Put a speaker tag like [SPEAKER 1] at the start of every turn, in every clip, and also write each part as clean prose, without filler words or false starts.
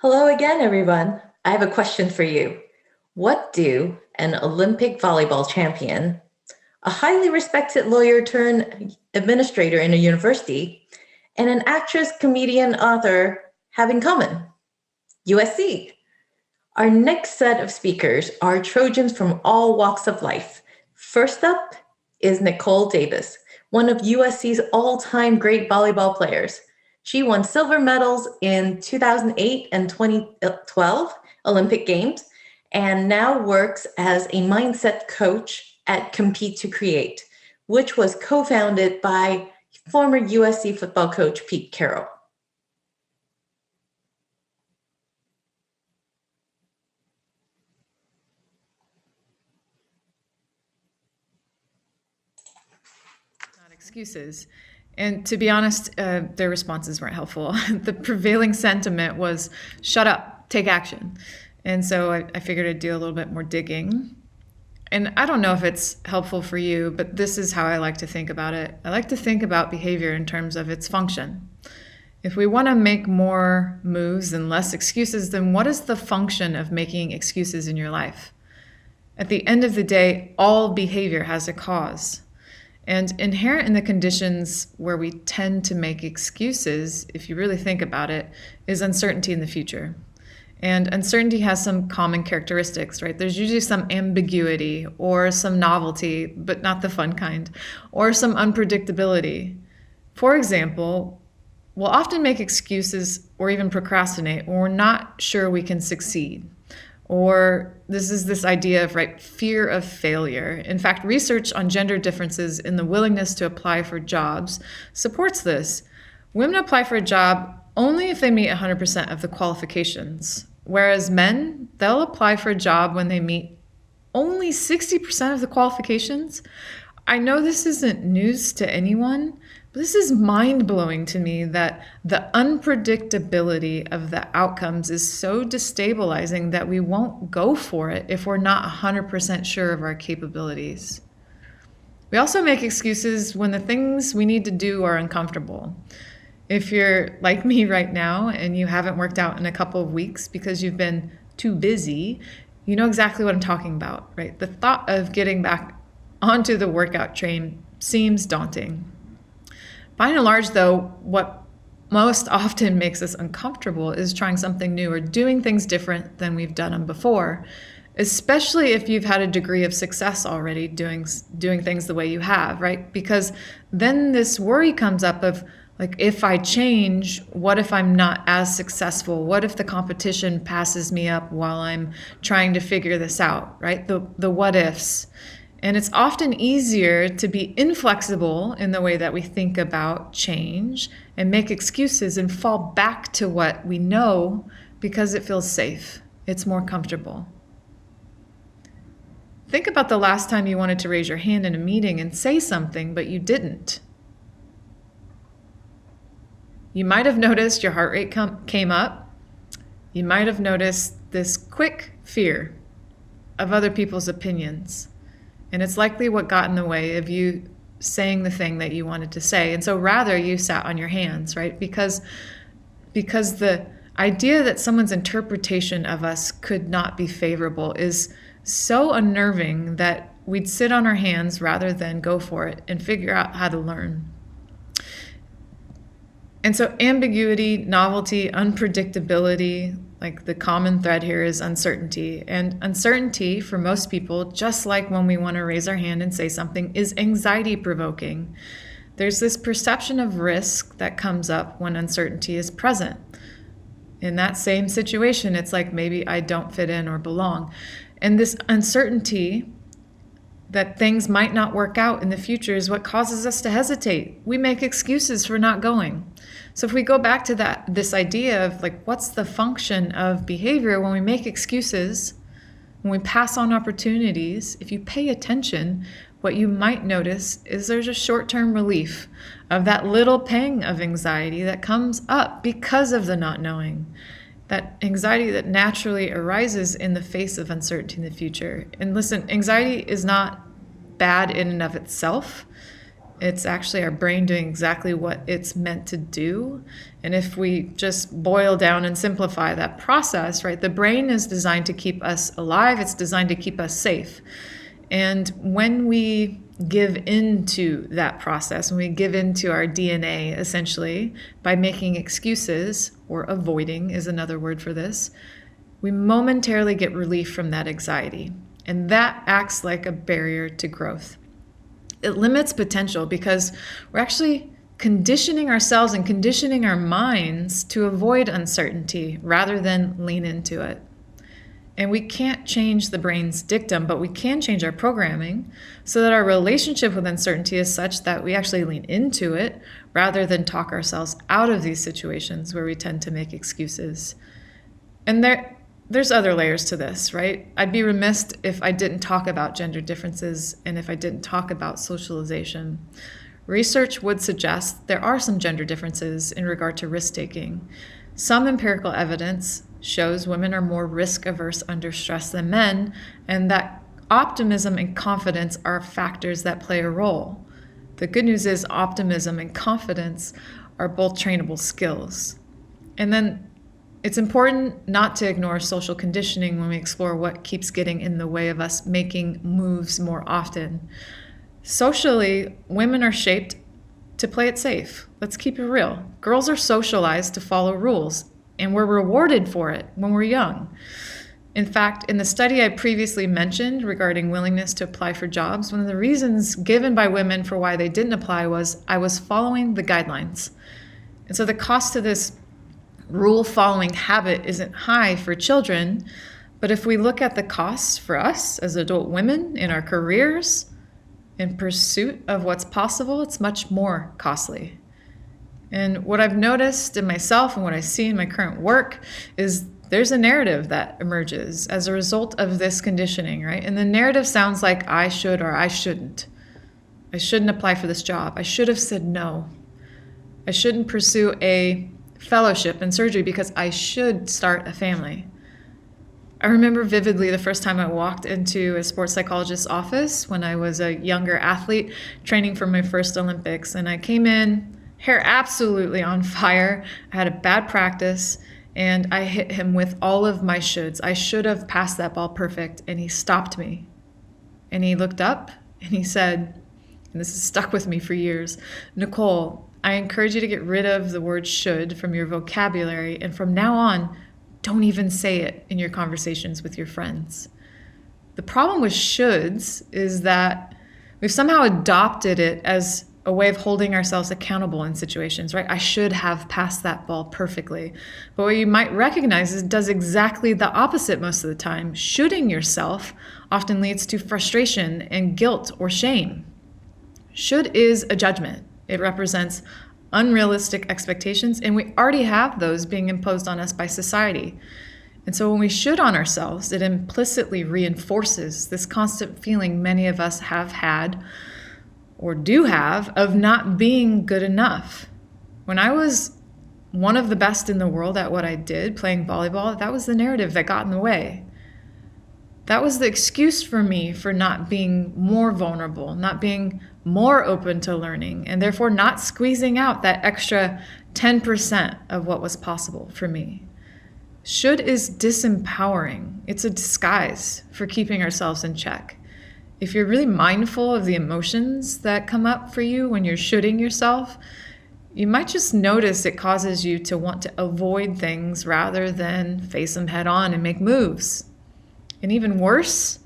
[SPEAKER 1] Hello again, everyone. I have a question for you. What do an Olympic volleyball champion, a highly respected lawyer turned administrator in a university, and an actress, comedian, author have in common? USC. Our next set of speakers are Trojans from all walks of life. First up is Nicole Davis, one of USC's all-time great volleyball players. She won silver medals in 2008 and 2012 Olympic Games and now works as a mindset coach at Compete to Create, which was co-founded by former USC football coach Pete Carroll.
[SPEAKER 2] Excuses. And to be honest, their responses weren't helpful. The prevailing sentiment was, shut up, take action. And so I figured I'd do a little bit more digging. And I don't know if it's helpful for you, but this is how I like to think about it. I like to think about behavior in terms of its function. If we want to make more moves and less excuses, then what is the function of making excuses in your life? At the end of the day, all behavior has a cause. And inherent in the conditions where we tend to make excuses, if you really think about it, is uncertainty in the future. And uncertainty has some common characteristics, right? There's usually some ambiguity or some novelty, but not the fun kind, or some unpredictability. For example, we'll often make excuses or even procrastinate when we're not sure we can succeed. Or this idea of fear of failure. In fact, research on gender differences in the willingness to apply for jobs supports this. Women apply for a job only if they meet 100% of the qualifications, whereas men, they'll apply for a job when they meet only 60% of the qualifications. I know this isn't news to anyone, but this is mind-blowing to me that the unpredictability of the outcomes is so destabilizing that we won't go for it if we're not 100% sure of our capabilities. We also make excuses when the things we need to do are uncomfortable. If you're like me right now and you haven't worked out in a couple of weeks because you've been too busy, you know exactly what I'm talking about, right? The thought of getting back onto the workout train seems daunting. By and large, though, what most often makes us uncomfortable is trying something new or doing things different than we've done them before, especially if you've had a degree of success already doing things the way you have, right? Because then this worry comes up of, if I change, what if I'm not as successful? What if the competition passes me up while I'm trying to figure this out, right? The what ifs. And it's often easier to be inflexible in the way that we think about change and make excuses and fall back to what we know because it feels safe. It's more comfortable. Think about the last time you wanted to raise your hand in a meeting and say something, but you didn't. You might have noticed your heart rate came up. You might have noticed this quick fear of other people's opinions. And it's likely what got in the way of you saying the thing that you wanted to say. And so rather you sat on your hands, right? Because the idea that someone's interpretation of us could not be favorable is so unnerving that we'd sit on our hands rather than go for it and figure out how to learn. And so ambiguity, novelty, unpredictability, the common thread here is uncertainty. And uncertainty for most people, just like when we want to raise our hand and say something, is anxiety provoking. There's this perception of risk that comes up when uncertainty is present. In that same situation, it's like maybe I don't fit in or belong. And this uncertainty that things might not work out in the future is what causes us to hesitate. We make excuses for not going. So if we go back to this idea of what's the function of behavior when we make excuses, when we pass on opportunities, if you pay attention, what you might notice is there's a short-term relief of that little pang of anxiety that comes up because of the not knowing. That anxiety that naturally arises in the face of uncertainty in the future. And listen, anxiety is not bad in and of itself. It's actually our brain doing exactly what it's meant to do. And if we just boil down and simplify that process, right, the brain is designed to keep us alive. It's designed to keep us safe. And when we give into that process, when we give into our DNA, essentially, by making excuses, or avoiding is another word for this, we momentarily get relief from that anxiety. And that acts like a barrier to growth. It limits potential because we're actually conditioning ourselves and conditioning our minds to avoid uncertainty rather than lean into it. And we can't change the brain's dictum, but we can change our programming so that our relationship with uncertainty is such that we actually lean into it rather than talk ourselves out of these situations where we tend to make excuses. And there's other layers to this, right? I'd be remiss if I didn't talk about gender differences and if I didn't talk about socialization. Research would suggest there are some gender differences in regard to risk-taking. Some empirical evidence shows women are more risk-averse under stress than men, and that optimism and confidence are factors that play a role. The good news is optimism and confidence are both trainable skills. And then it's important not to ignore social conditioning when we explore what keeps getting in the way of us making moves more often. Socially, women are shaped to play it safe. Let's keep it real. Girls are socialized to follow rules, and we're rewarded for it when we're young. In fact, in the study I previously mentioned regarding willingness to apply for jobs, one of the reasons given by women for why they didn't apply was I was following the guidelines. And so the cost to this rule-following habit isn't high for children, but if we look at the costs for us as adult women in our careers, in pursuit of what's possible, it's much more costly. And what I've noticed in myself and what I see in my current work is there's a narrative that emerges as a result of this conditioning, right? And the narrative sounds like I should or I shouldn't. I shouldn't apply for this job. I should have said no. I shouldn't pursue a fellowship in surgery because I should start a family. I remember vividly the first time I walked into a sports psychologist's office when I was a younger athlete training for my first Olympics. And I came in, hair absolutely on fire. I had a bad practice and I hit him with all of my shoulds. I should have passed that ball perfect. And he stopped me. And he looked up and he said, and this has stuck with me for years, Nicole, I encourage you to get rid of the word should from your vocabulary. And from now on, don't even say it in your conversations with your friends. The problem with shoulds is that we've somehow adopted it as a way of holding ourselves accountable in situations, right? I should have passed that ball perfectly. But what you might recognize is it does exactly the opposite most of the time. Shoulding yourself often leads to frustration and guilt or shame. Should is a judgment. It represents unrealistic expectations, and we already have those being imposed on us by society. And so when we should on ourselves, it implicitly reinforces this constant feeling many of us have had or do have of not being good enough. When I was one of the best in the world at what I did, playing volleyball, that was the narrative that got in the way. That was the excuse for me for not being more vulnerable, not being more open to learning, and therefore not squeezing out that extra 10% of what was possible for me. Should is disempowering. It's a disguise for keeping ourselves in check. If you're really mindful of the emotions that come up for you when you're shoulding yourself, you might just notice it causes you to want to avoid things rather than face them head on and make moves. And even worse,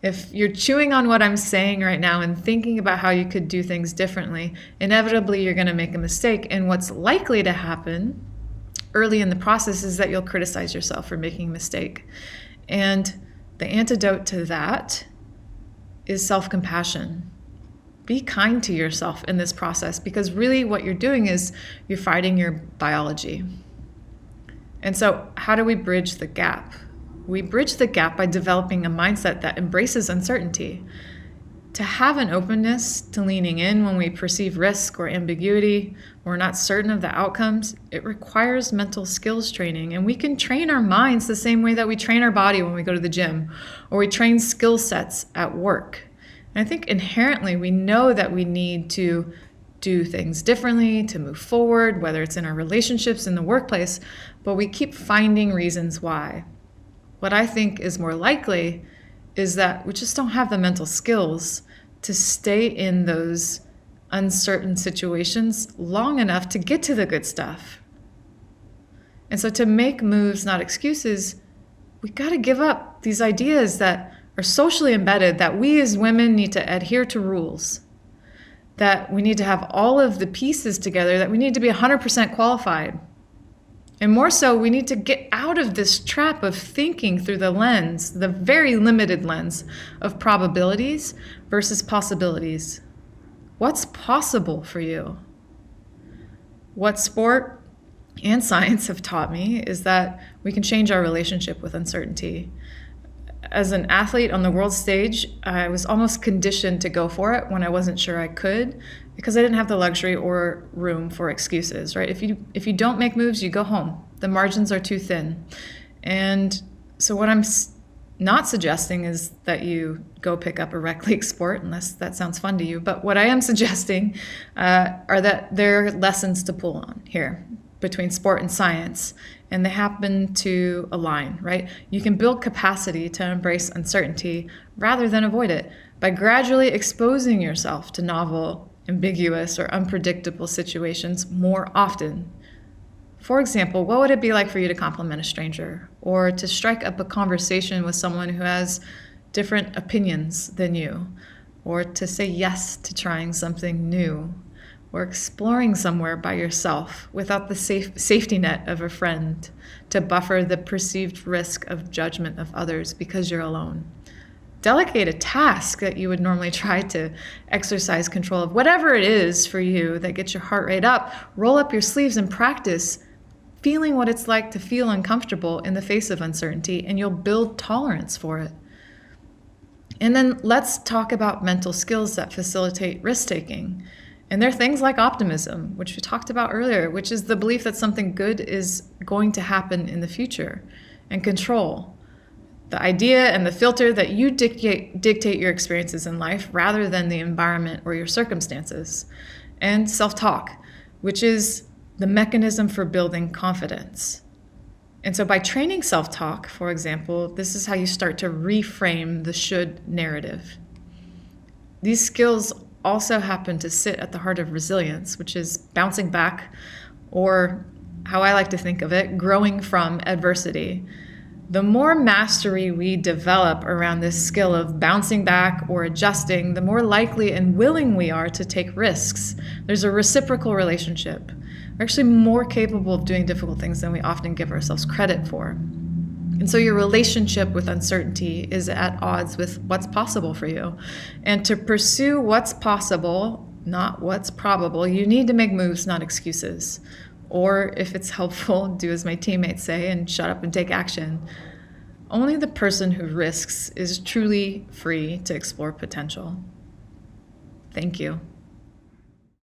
[SPEAKER 2] if you're chewing on what I'm saying right now and thinking about how you could do things differently, inevitably you're going to make a mistake. And what's likely to happen early in the process is that you'll criticize yourself for making a mistake. And the antidote to that is self-compassion. Be kind to yourself in this process, because really what you're doing is you're fighting your biology. And so how do we bridge the gap? We bridge the gap by developing a mindset that embraces uncertainty. To have an openness to leaning in when we perceive risk or ambiguity, or we're not certain of the outcomes, it requires mental skills training. And we can train our minds the same way that we train our body when we go to the gym, or we train skill sets at work. And I think inherently we know that we need to do things differently to move forward, whether it's in our relationships, in the workplace, but we keep finding reasons why. What I think is more likely is that we just don't have the mental skills to stay in those uncertain situations long enough to get to the good stuff. And so to make moves, not excuses, we got to give up these ideas that are socially embedded, that we as women need to adhere to rules, that we need to have all of the pieces together, that we need to be 100% qualified. And more so, we need to get out of this trap of thinking through the lens, the very limited lens of probabilities versus possibilities. What's possible for you? What sport and science have taught me is that we can change our relationship with uncertainty. As an athlete on the world stage, I was almost conditioned to go for it when I wasn't sure I could, because I didn't have the luxury or room for excuses, right? If you don't make moves, you go home. The margins are too thin. And so what I'm not suggesting is that you go pick up a rec league sport, unless that sounds fun to you. But what I am suggesting are that there are lessons to pull on here between sport and science, and they happen to align, right? You can build capacity to embrace uncertainty rather than avoid it by gradually exposing yourself to novel, ambiguous, or unpredictable situations more often. For example, what would it be like for you to compliment a stranger, or to strike up a conversation with someone who has different opinions than you, or to say yes to trying something new, or exploring somewhere by yourself without the safety net of a friend to buffer the perceived risk of judgment of others because you're alone. Delegate a task that you would normally try to exercise control of. Whatever it is for you that gets your heart rate up, roll up your sleeves and practice feeling what it's like to feel uncomfortable in the face of uncertainty, and you'll build tolerance for it. And then let's talk about mental skills that facilitate risk-taking. And they're things like optimism, which we talked about earlier, which is the belief that something good is going to happen in the future, and control. The idea and the filter that you dictate your experiences in life rather than the environment or your circumstances. And self-talk, which is the mechanism for building confidence. And so by training self-talk, for example, this is how you start to reframe the should narrative. These skills also happen to sit at the heart of resilience, which is bouncing back, or how I like to think of it, growing from adversity. The more mastery we develop around this skill of bouncing back or adjusting, the more likely and willing we are to take risks. There's a reciprocal relationship. We're actually more capable of doing difficult things than we often give ourselves credit for. And so your relationship with uncertainty is at odds with what's possible for you. And to pursue what's possible, not what's probable, you need to make moves, not excuses. Or if it's helpful, do as my teammates say and shut up and take action. Only the person who risks is truly free to explore potential. Thank you.